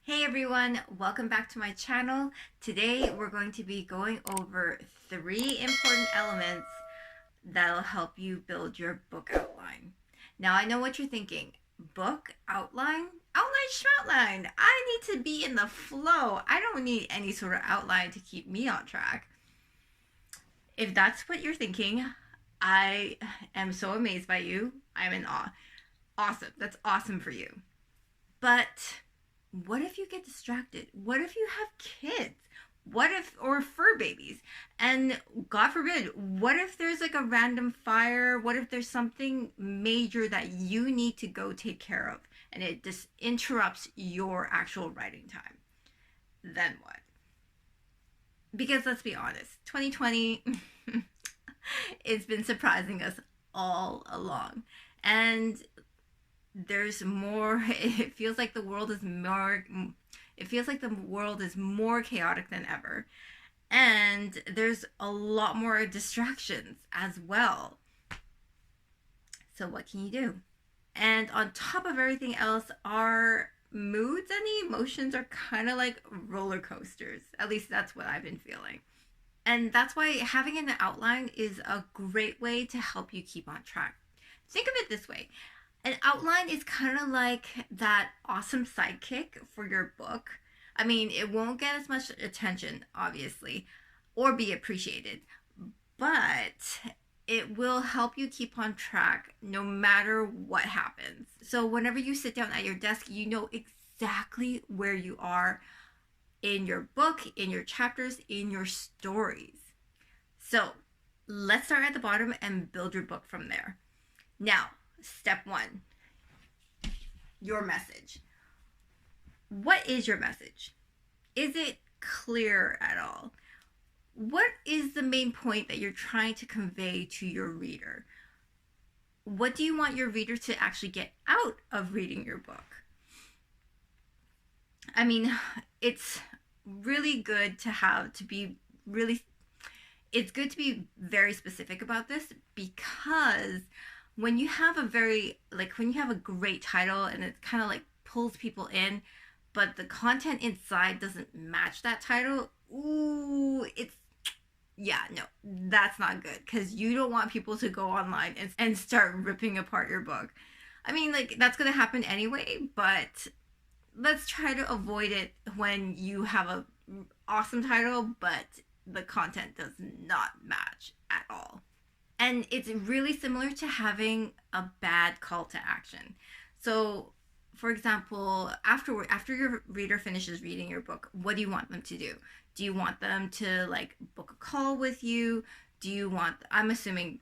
Hey everyone, welcome back to my channel. Today we're going to be going over 3 important elements that'll help you build your book outline. Now I know what you're thinking. Book outline? Outline schmoutline. I need to be in the flow. I don't need any sort of outline to keep me on track. If that's what you're thinking, I am so amazed by you. I'm in awe. Awesome. That's awesome for you. But what if you get distracted? What if you have kids? Or fur babies? And God forbid, what if there's like a random fire? What if there's something major that you need to go take care of and it just interrupts your actual writing time? Then what? Because let's be honest, 2020, it's been surprising us all along. And there's more, it feels like the world is more chaotic than ever, and there's a lot more distractions as well. So what can you do? And on top of everything else, our moods and emotions are kind of like roller coasters. At least that's what I've been feeling. And that's why having an outline is a great way to help you keep on track. Think of it this way. An outline is kind of like that awesome sidekick for your book. I mean, it won't get as much attention, obviously, or be appreciated, but it will help you keep on track no matter what happens. So whenever you sit down at your desk, you know exactly where you are in your book, in your chapters, in your stories. So let's start at the bottom and build your book from there. Now, step 1, your message. What is your message? Is it clear at all? What is the main point that you're trying to convey to your reader? What do you want your reader to actually get out of reading your book? I mean, it's really good it's good to be very specific about this, because when you have a great title and it kind of like pulls people in, but the content inside doesn't match that title, that's not good, because you don't want people to go online and start ripping apart your book. I mean, like, that's going to happen anyway, but let's try to avoid it when you have a awesome title, but the content does not match at all. And it's really similar to having a bad call to action. So, for example, after your reader finishes reading your book, what do you want them to do? Do you want them to like book a call with you? I'm assuming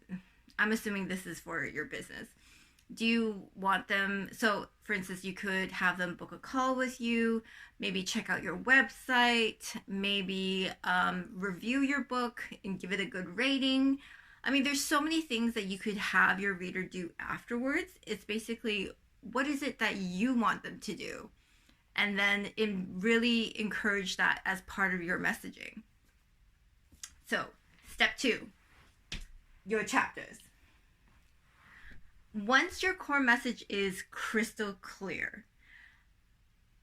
this is for your business. Do you want them, so for instance, you could have them book a call with you, maybe check out your website, maybe review your book and give it a good rating. I mean, there's so many things that you could have your reader do afterwards. It's basically, what is it that you want them to do? And then really encourage that as part of your messaging. So, step 2, your chapters. Once your core message is crystal clear,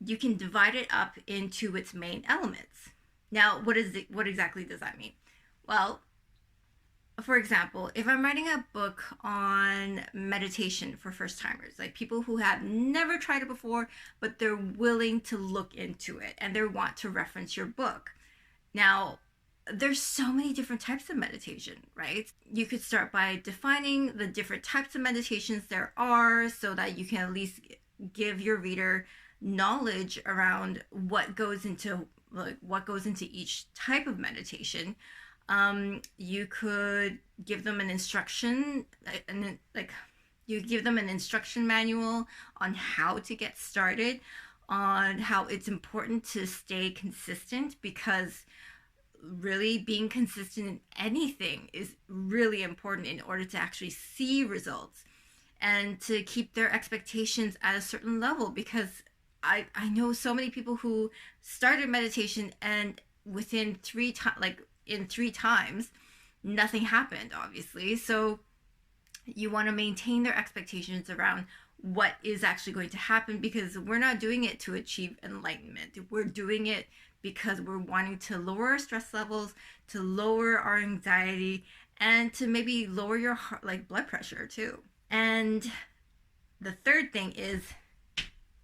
you can divide it up into its main elements. Now, what exactly does that mean? Well, for example, if I'm writing a book on meditation for first timers, like people who have never tried it before, but they're willing to look into it and they want to reference your book. Now, there's so many different types of meditation, right? You could start by defining the different types of meditations there are, so that you can at least give your reader knowledge around what goes into each type of meditation. You could give them an instruction, you give them an instruction manual on how to get started, on how it's important to stay consistent, because really being consistent in anything is really important in order to actually see results and to keep their expectations at a certain level. Because I know so many people who started meditation and within 3 times nothing happened, obviously. So you want to maintain their expectations around what is actually going to happen, because we're not doing it to achieve enlightenment. We're doing it because we're wanting to lower our stress levels, to lower our anxiety, and to maybe lower your heart, like blood pressure too. And the third thing is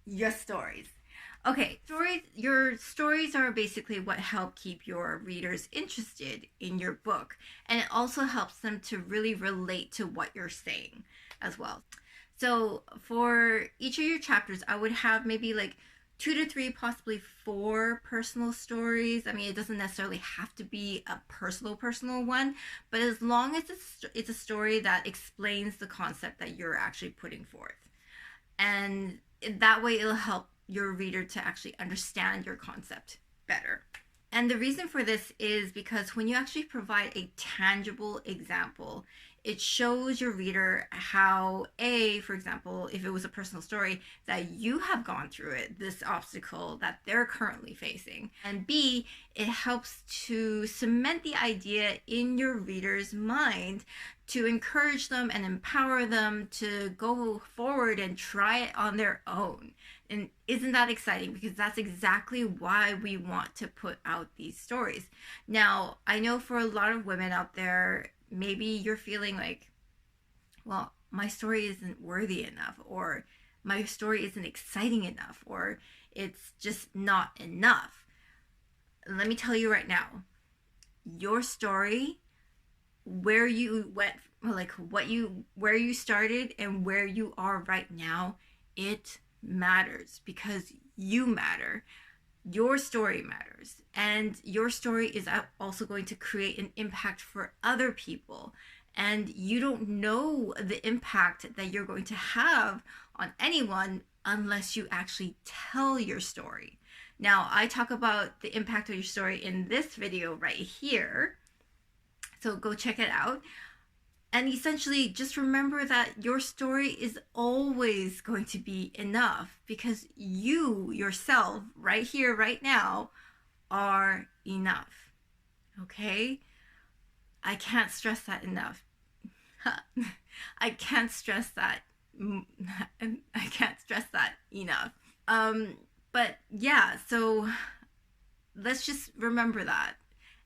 your stories. Okay, your stories are basically what help keep your readers interested in your book, and it also helps them to really relate to what you're saying as well. So for each of your chapters, I would have maybe like 2 to 3, possibly 4 personal stories. I mean, it doesn't necessarily have to be a personal one, but as long as it's a story that explains the concept that you're actually putting forth. And that way it'll help your reader to actually understand your concept better. And the reason for this is because when you actually provide a tangible example, it shows your reader how, A, for example, if it was a personal story, that you have gone through it, this obstacle that they're currently facing. And B, it helps to cement the idea in your reader's mind to encourage them and empower them to go forward and try it on their own. And isn't that exciting? Because that's exactly why we want to put out these stories. Now, I know for a lot of women out there, maybe you're feeling like, well, my story isn't worthy enough, or my story isn't exciting enough, or it's just not enough. Let me tell you right now, your story, where you went, like where you started and where you are right now, it matters, because you matter. Your story matters, and your story is also going to create an impact for other people, and you don't know the impact that you're going to have on anyone unless you actually tell your story. Now, I talk about the impact of your story in this video right here, so go check it out. And essentially, just remember that your story is always going to be enough, because you yourself, right here, right now, are enough. Okay? I can't stress that enough. I can't stress that. I can't stress that enough. But yeah, so let's just remember that.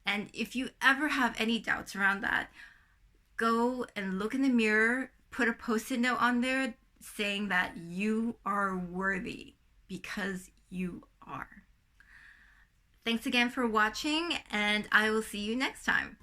And if you ever have any doubts around that, go and look in the mirror, put a post-it note on there saying that you are worthy, because you are. Thanks again for watching, and I will see you next time.